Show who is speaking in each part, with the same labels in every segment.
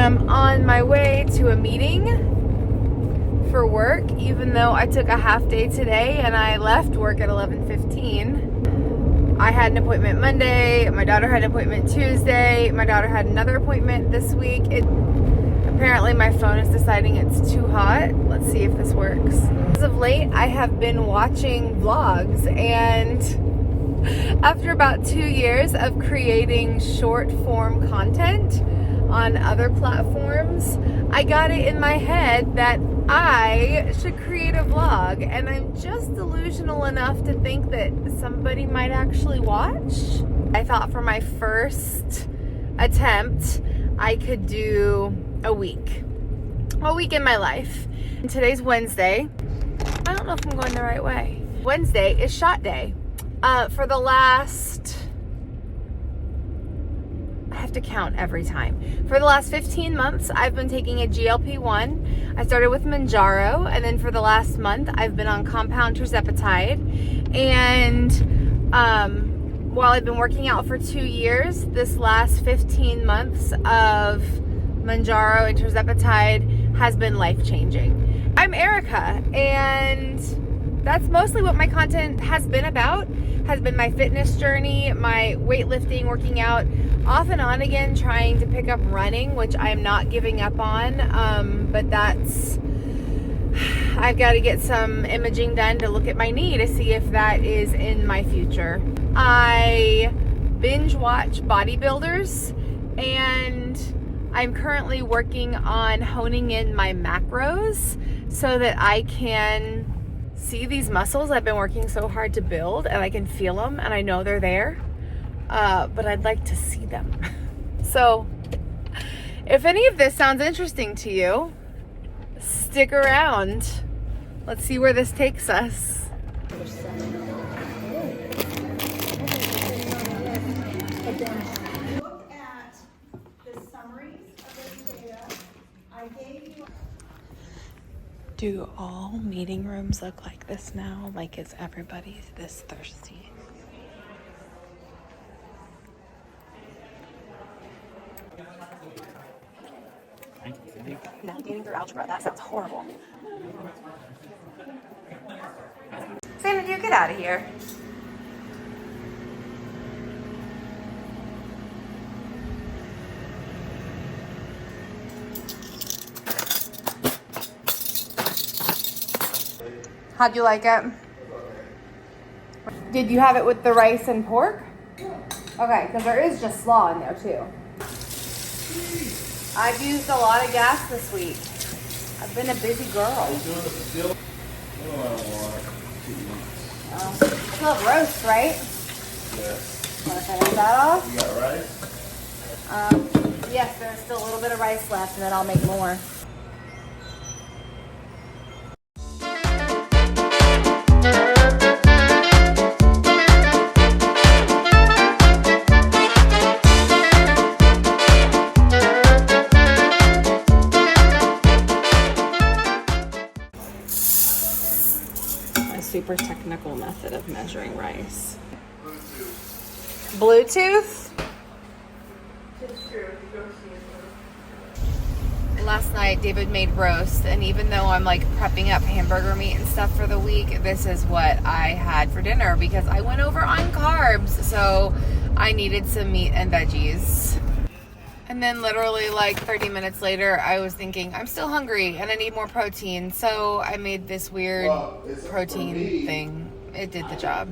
Speaker 1: am on my way to a meeting for work, even though I took a half day today and I left work at 11:15. I had an appointment Monday, my daughter had an appointment Tuesday, my daughter had another appointment this week. Apparently my phone is deciding it's too hot. Let's see if this works. As of late, I have been watching vlogs, and after about 2 years of creating short form content on other platforms, I got it in my head that I should create a vlog, and I'm just delusional enough to think that somebody might actually watch. I thought for my first attempt, I could do a week in my life. And today's Wednesday. I don't know if I'm going the right way. Wednesday is shot day. For the last, I have to count every time. For the last 15 months, I've been taking a GLP-1. I started with Manjaro, and then for the last month, I've been on compound tirzepatide. And while I've been working out for 2 years, this last 15 months of Manjaro and tirzepatide has been life-changing. I'm Erica, and that's mostly what my content has been about. Has been my fitness journey, my weightlifting, working out, off and on again, trying to pick up running, which I'm not giving up on. But I've got to get some imaging done to look at my knee to see if that is in my future. I binge watch bodybuilders, and I'm currently working on honing in my macros so that I can see these muscles I've been working so hard to build, and I can feel them and I know they're there, but I'd like to see them. So if any of this sounds interesting to you, stick around. Let's see where this takes us.
Speaker 2: Look at the summaries of this data. I gave you.
Speaker 1: Do all meeting rooms look like this now? Like, is everybody this thirsty? Navigating through algebra, that sounds horrible. Xanadu, get out of here. How'd you like it? Did you have it with the rice and pork? Okay, because there is just slaw in there too. I've used a lot of gas this week. I've been a busy girl. Still have roast, right?
Speaker 3: Yes.
Speaker 1: Want to finish that off?
Speaker 3: You got rice?
Speaker 1: Yes, there's still a little bit of rice left, and then I'll make more. Super technical method of measuring rice. Bluetooth? Last night David made roast, and even though I'm like prepping up hamburger meat and stuff for the week, this is what I had for dinner because I went over on carbs, so I needed some meat and veggies. And then literally like 30 minutes later, I was thinking, I'm still hungry and I need more protein. So I made this weird protein thing. It did the job.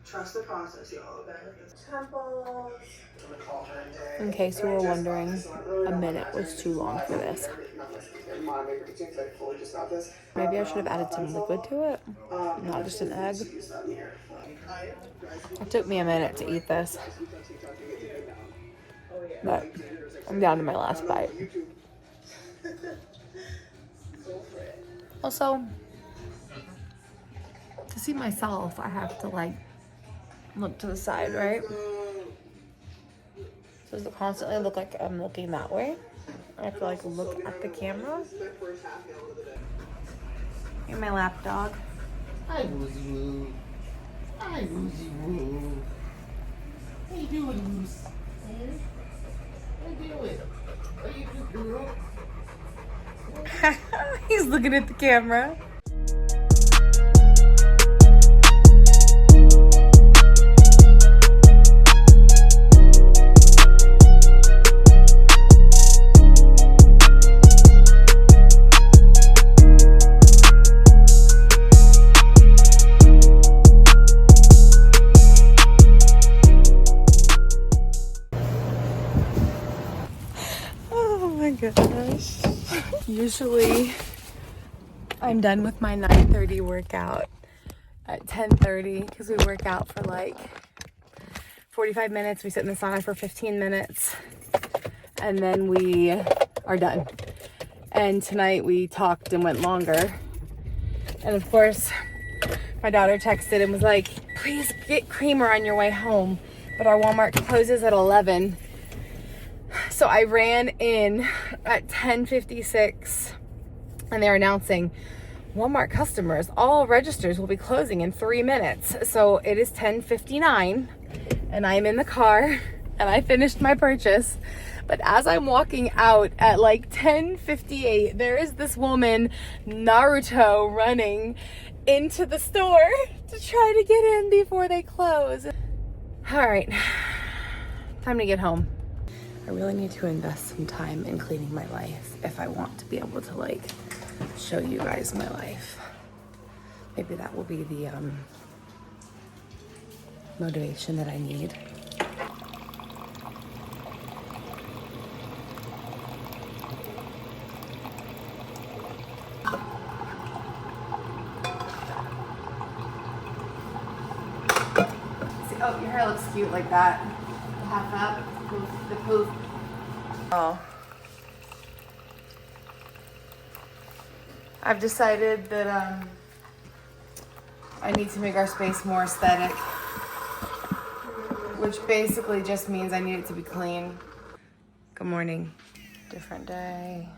Speaker 4: Trust the process, y'all. Temples.
Speaker 1: In case you were wondering, a minute was too long for this. Maybe I should have added some liquid to it, not just an egg. It took me a minute to eat this, but I'm down to my last bite. Also, to see myself, I have to like look to the side, right? So does it constantly look like I'm looking that way? I have to like look at the camera. You're my lap dog.
Speaker 3: Hi, Woozy Woo. Hi, Woozy Woo. How you doing, Moose? How you doing?
Speaker 1: He's looking at the camera. Oh my gosh. Usually I'm done with my 9:30 workout at 10:30 because we work out for like 45 minutes. We sit in the sauna for 15 minutes and then we are done. And tonight we talked and went longer. And of course, my daughter texted and was like, please get creamer on your way home. But our Walmart closes at 11. So I ran in at 10:56 and they're announcing Walmart customers, all registers will be closing in 3 minutes. So it is 10:59 and I'm in the car and I finished my purchase. But as I'm walking out at like 10:58, there is this woman, Naruto, running into the store to try to get in before they close. All right, time to get home. I really need to invest some time in cleaning my life if I want to be able to like show you guys my life. Maybe that will be the motivation that I need. See, oh, your hair looks cute like that. Half up. The poof. Oh. I've decided that I need to make our space more aesthetic, which basically just means I need it to be clean. Good morning. Different day,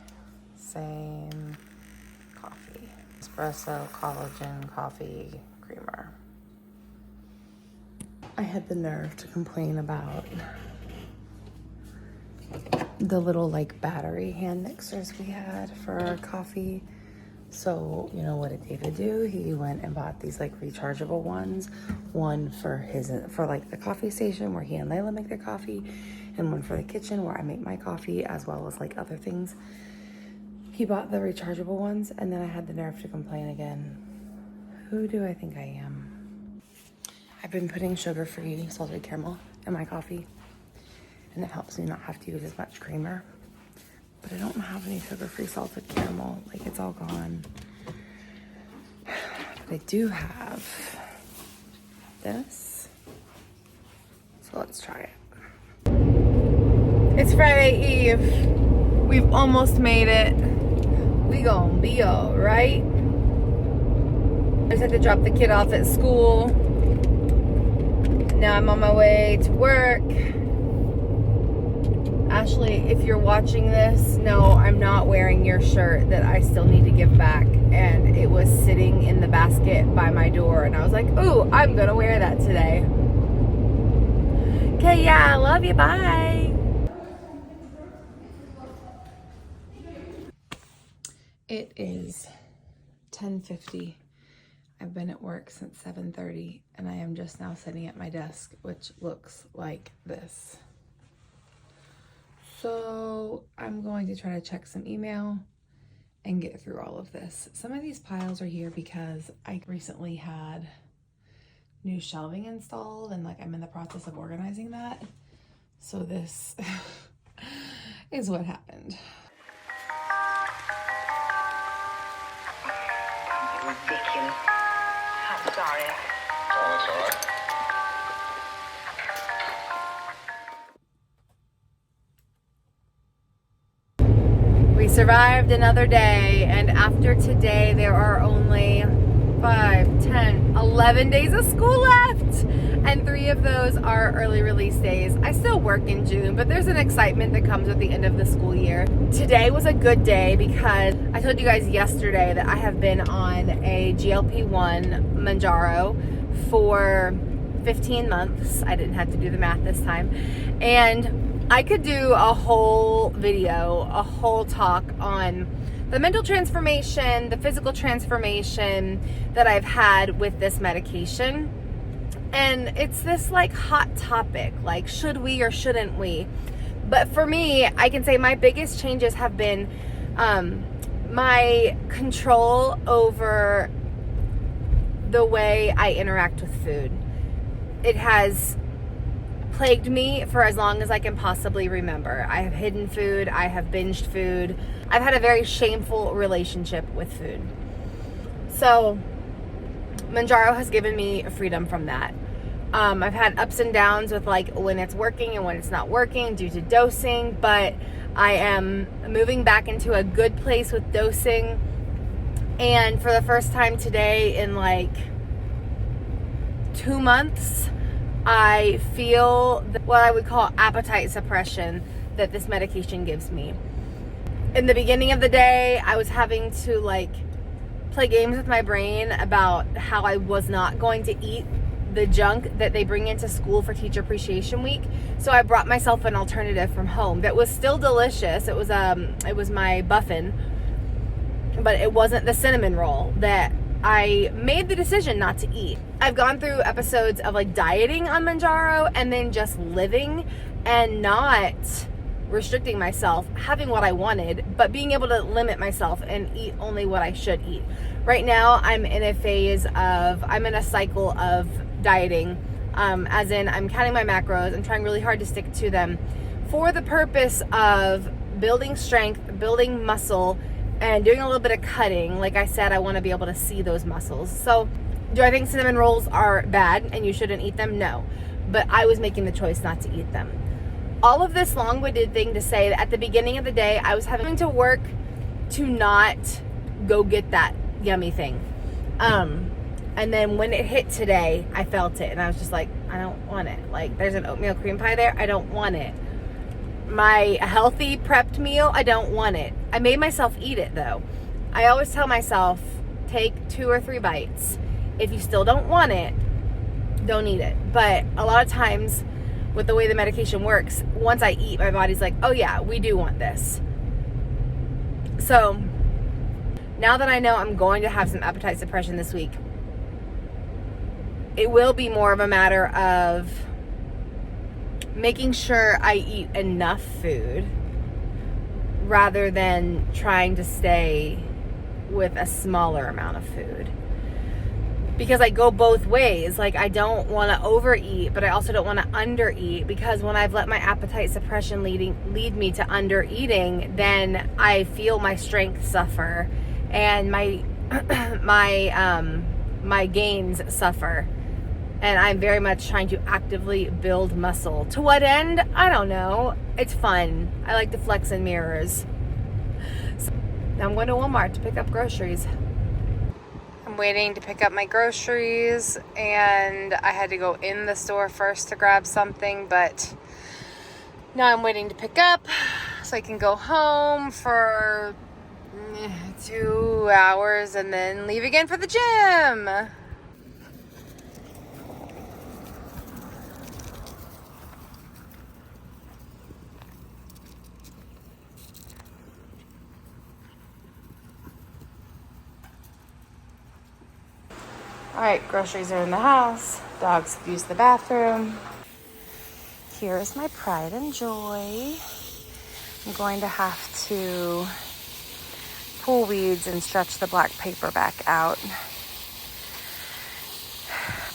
Speaker 1: same coffee. Espresso, collagen, coffee, creamer. I had the nerve to complain about the little like battery hand mixers we had for our coffee. So, you know what did David do? He went and bought these like rechargeable ones. One for like the coffee station where he and Layla make their coffee, and one for the kitchen where I make my coffee, as well as like other things. He bought the rechargeable ones, and then I had the nerve to complain again. Who do I think I am? I've been putting sugar-free salted caramel in my coffee, and it helps me not have to use as much creamer. But I don't have any sugar-free salted caramel. Like, it's all gone. But I do have this. So let's try it. It's Friday Eve. We've almost made it. We gonna be all right. I just had to drop the kid off at school. Now I'm on my way to work. Ashley, if you're watching this, no, I'm not wearing your shirt that I still need to give back. And it was sitting in the basket by my door. And I was like, ooh, I'm going to wear that today. Okay, yeah, I love you. Bye. It is 10:50. I've been at work since 7:30. And I am just now sitting at my desk, which looks like this. So I'm going to try to check some email and get through all of this. Some of these piles are here because I recently had new shelving installed and like I'm in the process of organizing that. So this is what happened.
Speaker 4: Ridiculous. I'm sorry.
Speaker 3: Oh, that's all right.
Speaker 1: We survived another day, and after today there are only 5, 10, 11 days of school left, and 3 of those are early release days. I still work in June, but there's an excitement that comes with the end of the school year. Today was a good day because I told you guys yesterday that I have been on a GLP-1 Mounjaro for 15 months. I didn't have to do the math this time. And I could do a whole video, a whole talk on the mental transformation, the physical transformation that I've had with this medication. And it's this like hot topic, like should we or shouldn't we? But for me, I can say my biggest changes have been my control over the way I interact with food. It has plagued me for as long as I can possibly remember. I have hidden food. I have binged food. I've had a very shameful relationship with food. So Mounjaro has given me freedom from that. I've had ups and downs with like when it's working and when it's not working due to dosing, but I am moving back into a good place with dosing. And for the first time today in like 2 months, I feel what I would call appetite suppression that this medication gives me. In the beginning of the day, I was having to like play games with my brain about how I was not going to eat the junk that they bring into school for Teacher Appreciation Week. So I brought myself an alternative from home that was still delicious. It was my muffin, but it wasn't the cinnamon roll that I made the decision not to eat. I've gone through episodes of like dieting on Mounjaro and then just living and not restricting myself, having what I wanted, but being able to limit myself and eat only what I should eat. Right now, I'm in a cycle of dieting, as in I'm counting my macros. I'm trying really hard to stick to them for the purpose of building strength, building muscle, and doing a little bit of cutting. Like I said, I want to be able to see those muscles. So do I think cinnamon rolls are bad and you shouldn't eat them? No. But I was making the choice not to eat them. All of this long-winded thing to say that at the beginning of the day, I was having to work to not go get that yummy thing. And then when it hit today, I felt it and I was just like, I don't want it. Like there's an oatmeal cream pie there. I don't want it. My healthy prepped meal, I don't want it. I made myself eat it though. I always tell myself, take 2 or 3 bites. If you still don't want it, don't eat it. But a lot of times with the way the medication works, once I eat, my body's like, oh yeah, we do want this. So now that I know I'm going to have some appetite suppression this week, it will be more of a matter of making sure I eat enough food rather than trying to stay with a smaller amount of food. Because I go both ways. Like I don't want to overeat, but I also don't want to undereat, because when I've let my appetite suppression lead me to undereating, then I feel my strength suffer and my gains suffer. And I'm very much trying to actively build muscle. To what end? I don't know. It's fun. I like to flex in mirrors. So I'm going to Walmart to pick up groceries. I'm waiting to pick up my groceries, and I had to go in the store first to grab something, but now I'm waiting to pick up so I can go home for 2 hours and then leave again for the gym. All right, groceries are in the house. Dogs use the bathroom. Here is my pride and joy. I'm going to have to pull weeds and stretch the black paper back out.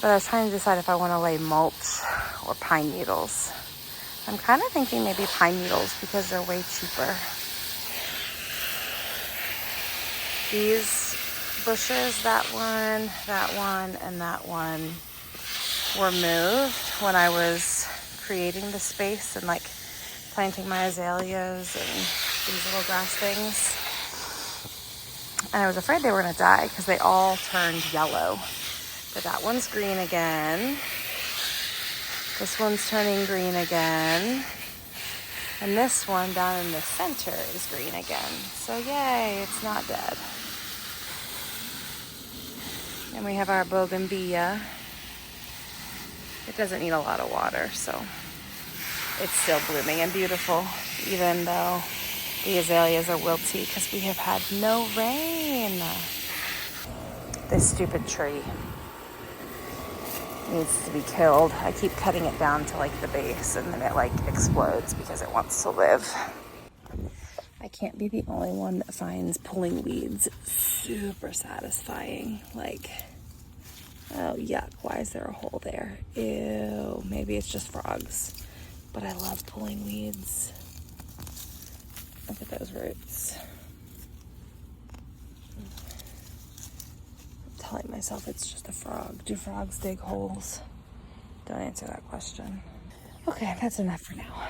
Speaker 1: But I was trying to decide if I want to lay mulch or pine needles. I'm kind of thinking maybe pine needles because they're way cheaper. These bushes, that one, and that one were moved when I was creating the space and like planting my azaleas and these little grass things. And I was afraid they were going to die because they all turned yellow. But that one's green again. This one's turning green again. And this one down in the center is green again. So yay, it's not dead. And we have our bougainvillea. It doesn't need a lot of water, so it's still blooming and beautiful, even though the azaleas are wilty because we have had no rain. This stupid tree needs to be killed. I keep cutting it down to like the base and then it like explodes because it wants to live. I can't be the only one that finds pulling weeds super satisfying. Like, oh yuck, why is there a hole there? Ew, maybe it's just frogs. But I love pulling weeds. Look at those roots. I'm telling myself it's just a frog. Do frogs dig holes? Don't answer that question. Okay, that's enough for now.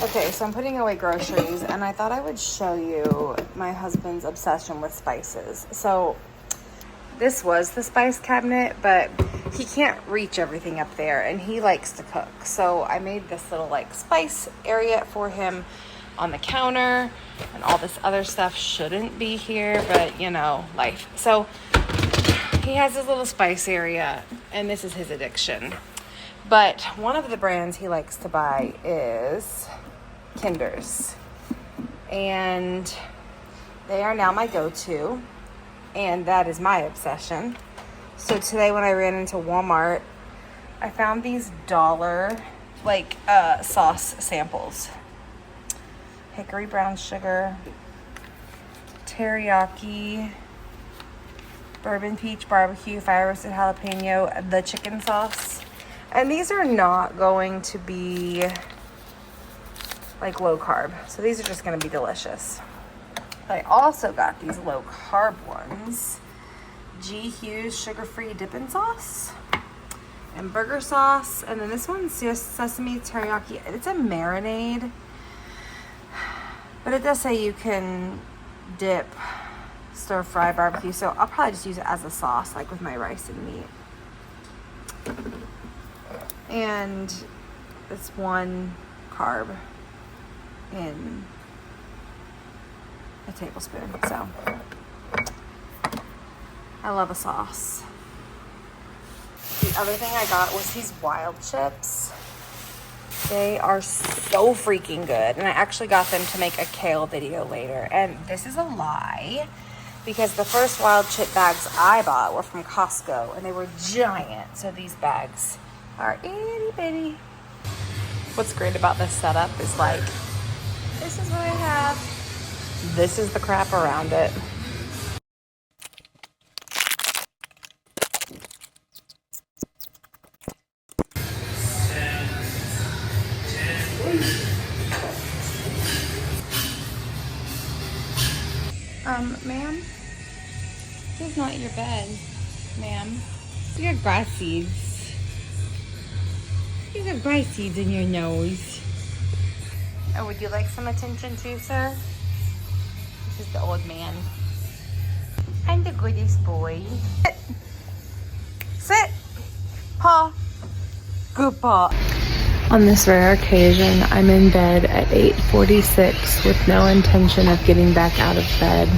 Speaker 1: Okay, so I'm putting away groceries and I thought I would show you my husband's obsession with spices. So this was the spice cabinet, but he can't reach everything up there and he likes to cook. So I made this little like spice area for him on the counter, and all this other stuff shouldn't be here, but you know, life. So he has his little spice area and this is his addiction. But one of the brands he likes to buy is Kinder's, and they are now my go-to, and that is my obsession. So today when I ran into Walmart, I found these $1 like sauce samples. Hickory brown sugar, teriyaki, bourbon peach barbecue, fire roasted jalapeno, the chicken sauce. And these are not going to be like low carb. So these are just going to be delicious. I also got these low carb ones. G. Hughes sugar-free dipping sauce and burger sauce. And then this one's just sesame teriyaki. It's a marinade. But it does say you can dip stir fry barbecue. So I'll probably just use it as a sauce, like with my rice and meat. And it's 1 carb in a tablespoon. So I love a sauce. The other thing I got was these wild chips. They are so freaking good. And I actually got them to make a kale video later. And this is a lie, because the first wild chip bags I bought were from Costco and they were giant. So these bags are itty bitty. What's great about this setup is like, this is what I have. This is the crap around it. Ma'am, this is not your bed, ma'am. You got grass seeds. You got grass seeds in your nose. Oh, would you like some attention too, sir? This is the old man. I'm the goodest boy. Sit. Sit. Paw. Good paw. On this rare occasion, I'm in bed at 8:46 with no intention of getting back out of bed.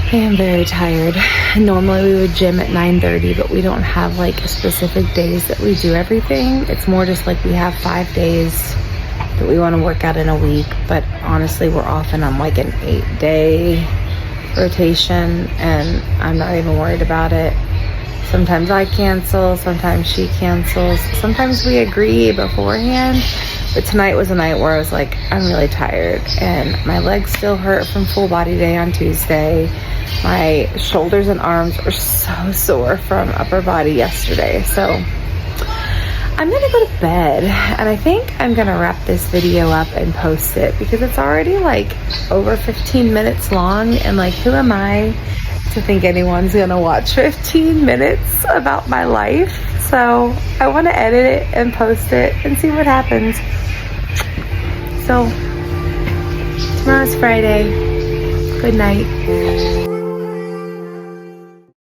Speaker 1: I am very tired. Normally we would gym at 9:30, but we don't have like specific days that we do everything. It's more just like we have 5 days that we want to work out in a week, but honestly we're often on like an 8-day rotation and I'm not even worried about it. Sometimes I cancel, sometimes she cancels, sometimes we agree beforehand, but tonight was a night where I was like, I'm really tired and my legs still hurt from full body day on Tuesday. My shoulders and arms are so sore from upper body yesterday. So I'm gonna go to bed and I think I'm gonna wrap this video up and post it because it's already like over 15 minutes long and like who am I to think anyone's gonna watch 15 minutes about my life? So I want to edit it and post it and see what happens. So tomorrow's Friday. Good night.